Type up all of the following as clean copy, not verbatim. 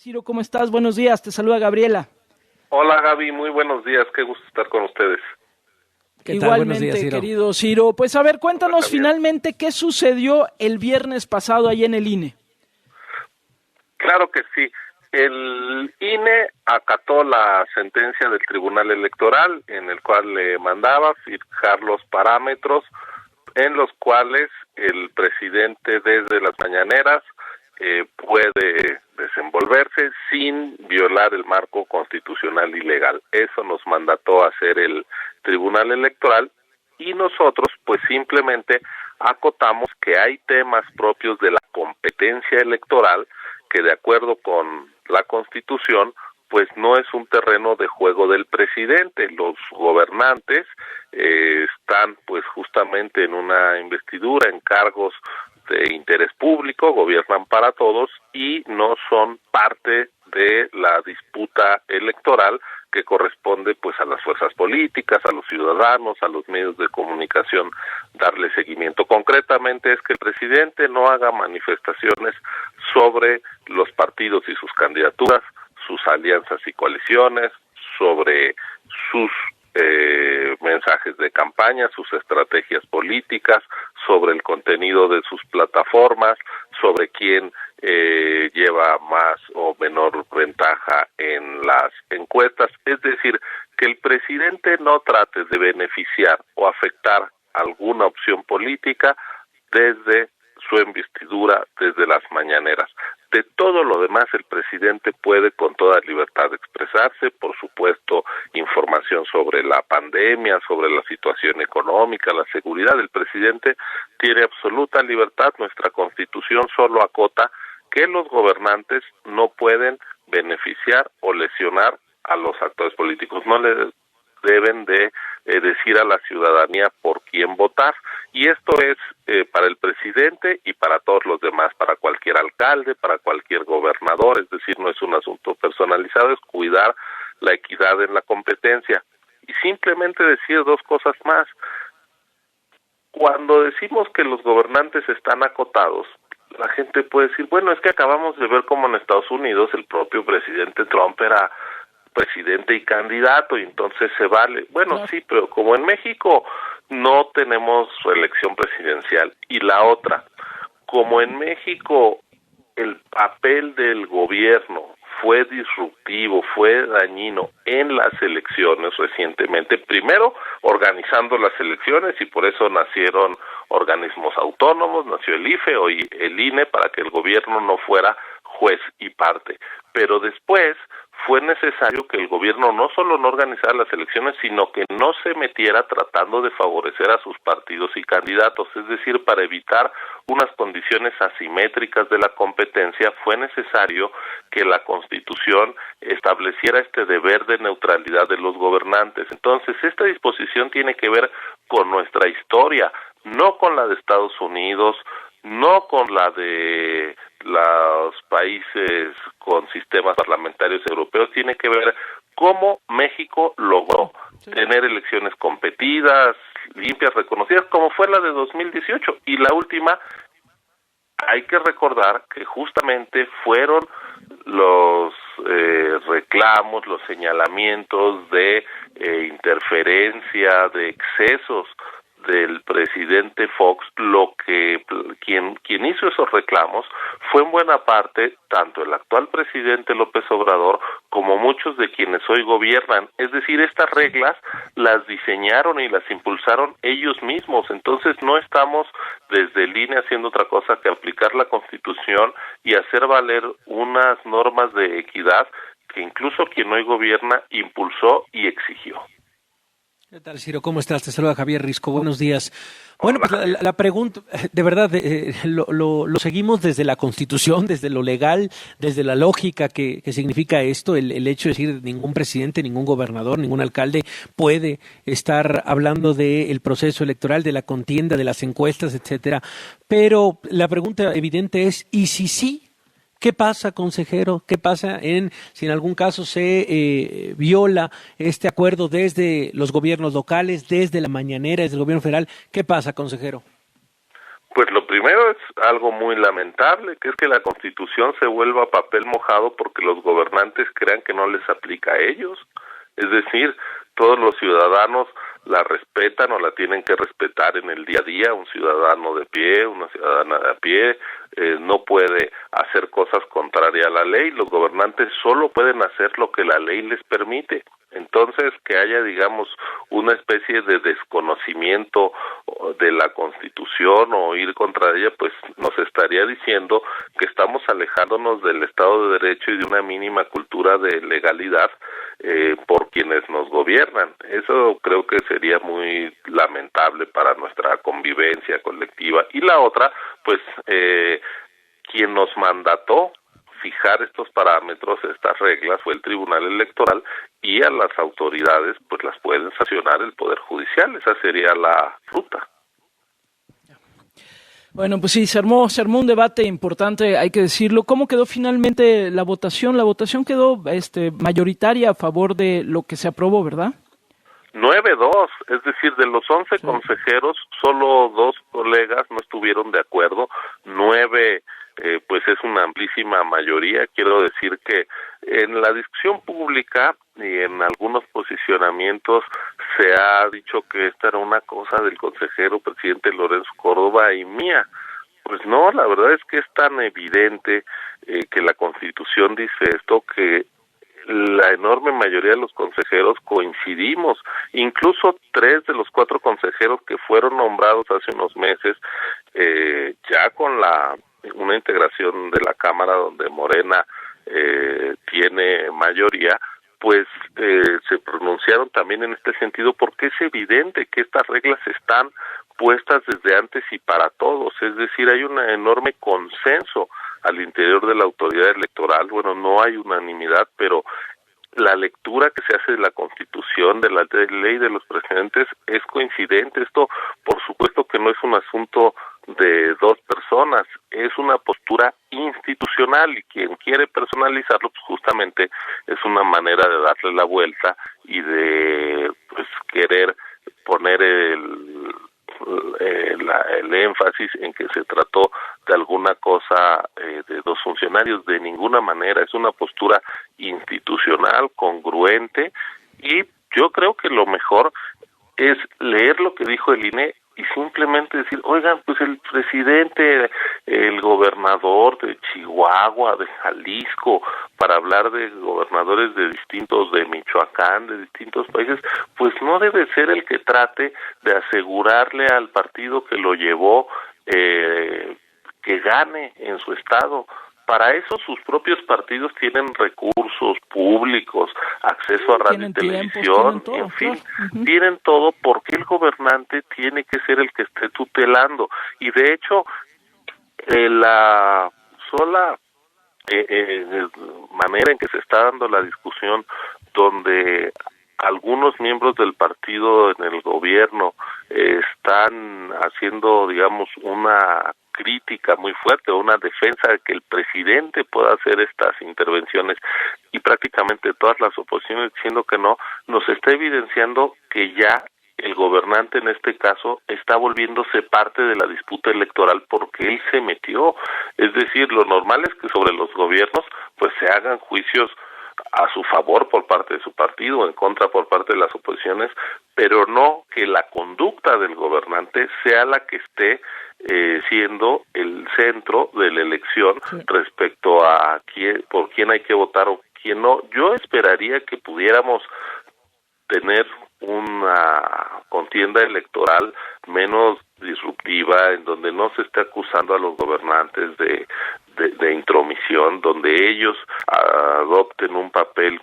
Ciro, ¿cómo estás? Buenos días, te saluda Gabriela. Hola Gaby, muy buenos días, qué gusto estar con ustedes. ¿Qué tal? Buenos días, Ciro. Querido Ciro. Pues a ver, cuéntanos finalmente qué sucedió el viernes pasado ahí en el INE. Claro que sí, el INE acató la sentencia del Tribunal Electoral en el cual le mandaba fijar los parámetros en los cuales el presidente desde las mañaneras puede desenvolverse sin violar el marco constitucional y legal. Eso nos mandató a hacer el Tribunal Electoral y nosotros pues simplemente acotamos que hay temas propios de la competencia electoral que de acuerdo con la Constitución pues no es un terreno de juego del presidente. Los gobernantes están pues justamente en una investidura, en cargos de interés público, gobiernan para todos y no son parte de la disputa electoral que corresponde pues a las fuerzas políticas, a los ciudadanos, a los medios de comunicación darle seguimiento. Concretamente es que el presidente no haga manifestaciones sobre los partidos y sus candidaturas, sus alianzas y coaliciones, sobre sus mensajes de campaña, sus estrategias políticas, sobre el contenido de sus plataformas, sobre quién lleva más o menor ventaja en las encuestas. Es decir, que el presidente no trate de beneficiar o afectar alguna opción política desde su investidura, desde las mañaneras. De todo lo demás, el presidente puede con toda libertad expresarse, por supuesto, información sobre la pandemia, sobre la situación económica, la seguridad. El presidente tiene absoluta libertad. Nuestra Constitución solo acota que los gobernantes no pueden beneficiar o lesionar a los actores políticos. No le deben de decir a la ciudadanía por quién votar, y esto es para el presidente y para todos los demás, para cualquier alcalde, para cualquier gobernador, es decir, no es un asunto personalizado, es cuidar la equidad en la competencia. Y simplemente decir dos cosas más. Cuando decimos que los gobernantes están acotados, la gente puede decir, bueno, es que acabamos de ver cómo en Estados Unidos el propio presidente Trump era presidente y candidato, y entonces se vale. Bueno, claro. Sí, pero como en México no tenemos elección presidencial, y la otra, como en México el papel del gobierno fue disruptivo, fue dañino en las elecciones recientemente, primero organizando las elecciones, y por eso nacieron organismos autónomos, nació el IFE, hoy el INE, para que el gobierno no fuera juez y parte, pero después fue necesario que el gobierno no solo no organizara las elecciones, sino que no se metiera tratando de favorecer a sus partidos y candidatos, es decir, para evitar unas condiciones asimétricas de la competencia, fue necesario que la Constitución estableciera este deber de neutralidad de los gobernantes. Entonces, esta disposición tiene que ver con nuestra historia, no con la de Estados Unidos, no con la de los países con sistemas parlamentarios europeos, tiene que ver cómo México logró tener elecciones competidas, limpias, reconocidas, como fue la de 2018. Y la última, hay que recordar que justamente fueron los reclamos, los señalamientos de interferencia, de excesos del presidente Fox, quien hizo esos reclamos fue en buena parte tanto el actual presidente López Obrador como muchos de quienes hoy gobiernan. Es decir, estas reglas las diseñaron y las impulsaron ellos mismos. Entonces no estamos desde el INE haciendo otra cosa que aplicar la Constitución y hacer valer unas normas de equidad que incluso quien hoy gobierna impulsó y exigió. ¿Qué tal, Ciro? ¿Cómo estás? Te saluda Javier Risco. Buenos días. Bueno, pues la pregunta, de verdad, lo seguimos desde la Constitución, desde lo legal, desde la lógica que significa esto, el hecho de decir ningún presidente, ningún gobernador, ningún alcalde puede estar hablando del proceso electoral, de la contienda, de las encuestas, etcétera. Pero la pregunta evidente es, ¿y si sí? ¿Qué pasa, consejero? ¿Qué pasa si en algún caso se viola este acuerdo desde los gobiernos locales, desde la mañanera, desde el gobierno federal? ¿Qué pasa, consejero? Pues lo primero es algo muy lamentable, que es que la Constitución se vuelva papel mojado porque los gobernantes crean que no les aplica a ellos. Es decir, todos los ciudadanos la respetan o la tienen que respetar en el día a día. Un ciudadano de pie, una ciudadana de a pie, no puede hacer cosas contrarias a la ley. Los gobernantes solo pueden hacer lo que la ley les permite. Entonces, que haya, digamos, una especie de desconocimiento de la Constitución o ir contra ella, pues nos estaría diciendo que estamos alejándonos del Estado de Derecho y de una mínima cultura de legalidad por quienes nos gobiernan. Eso creo que sería muy lamentable para nuestra convivencia colectiva. Y la otra, pues, quien nos mandató fijar estos parámetros, estas reglas, fue el Tribunal Electoral, y a las autoridades pues las pueden sancionar el Poder Judicial. Esa sería la ruta. Bueno, pues sí, se armó un debate importante, hay que decirlo. ¿Cómo quedó finalmente la votación? La votación quedó mayoritaria a favor de lo que se aprobó, ¿verdad? 9-2, es decir, de los 11 consejeros, solo 2 colegas no estuvieron de acuerdo, 9 pues es una amplísima mayoría. Quiero decir que en la discusión pública y en algunos posicionamientos se ha dicho que esta era una cosa del consejero presidente Lorenzo Córdoba y mía. Pues no, la verdad es que es tan evidente que la Constitución dice esto, que la enorme mayoría de los consejeros coincidimos, incluso 3 de los 4 consejeros que fueron nombrados hace unos meses, ya con una integración de la Cámara donde Morena tiene mayoría, pues se pronunciaron también en este sentido, porque es evidente que estas reglas están puestas desde antes y para todos, es decir, hay un enorme consenso al interior de la autoridad electoral. Bueno, no hay unanimidad, pero la lectura que se hace de la Constitución, de la ley de los presidentes, es coincidente. Esto, por supuesto que no es un asunto de 2 personas, es una postura institucional, y quien quiere personalizarlo, pues justamente es una manera de darle la vuelta y de pues querer poner el énfasis en que se trató de alguna cosa de 2 funcionarios. De ninguna manera, es una postura institucional, congruente, y yo creo que lo mejor es leer lo que dijo el INE y simplemente decir, oigan, pues el presidente, el gobernador de Chihuahua, de Jalisco, para hablar de gobernadores de Michoacán, de distintos países, pues no debe ser el que trate de asegurarle al partido que lo llevó que gane en su estado. Para eso sus propios partidos tienen recursos públicos, acceso a radio y televisión, en fin, tienen todo. Porque el gobernante tiene que ser el que esté tutelando. Y de hecho, la sola manera en que se está dando la discusión, donde algunos miembros del partido en el gobierno están haciendo, digamos, una crítica muy fuerte, una defensa de que el presidente pueda hacer estas intervenciones, y prácticamente todas las oposiciones diciendo que no, nos está evidenciando que ya el gobernante en este caso está volviéndose parte de la disputa electoral porque él se metió. Es decir, lo normal es que sobre los gobiernos pues se hagan juicios a su favor por parte de su partido, en contra por parte de las oposiciones, pero no que la conducta del gobernante sea la que esté siendo el centro de la elección respecto a por quién hay que votar o quién no. Yo esperaría que pudiéramos tener una contienda electoral menos disruptiva, en donde no se esté acusando a los gobernantes de intromisión, donde ellos adopten un papel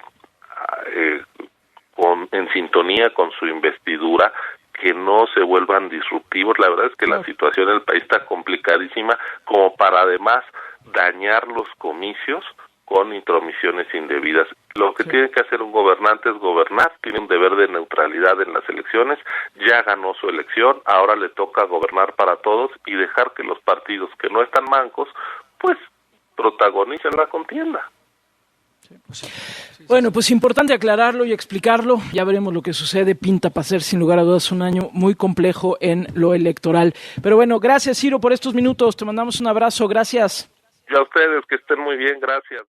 en sintonía con su investidura, que no se vuelvan disruptivos. La verdad es que la situación en el país está complicadísima como para además dañar los comicios con intromisiones indebidas. Lo que tiene que hacer un gobernante es gobernar, tiene un deber de neutralidad en las elecciones, ya ganó su elección, ahora le toca gobernar para todos y dejar que los partidos que no están mancos, pues protagonicen la contienda. Bueno, pues importante aclararlo y explicarlo. Ya veremos lo que sucede. Pinta para ser, sin lugar a dudas, un año muy complejo en lo electoral. Pero bueno, gracias, Ciro, por estos minutos. Te mandamos un abrazo. Gracias. Y a ustedes, que estén muy bien. Gracias.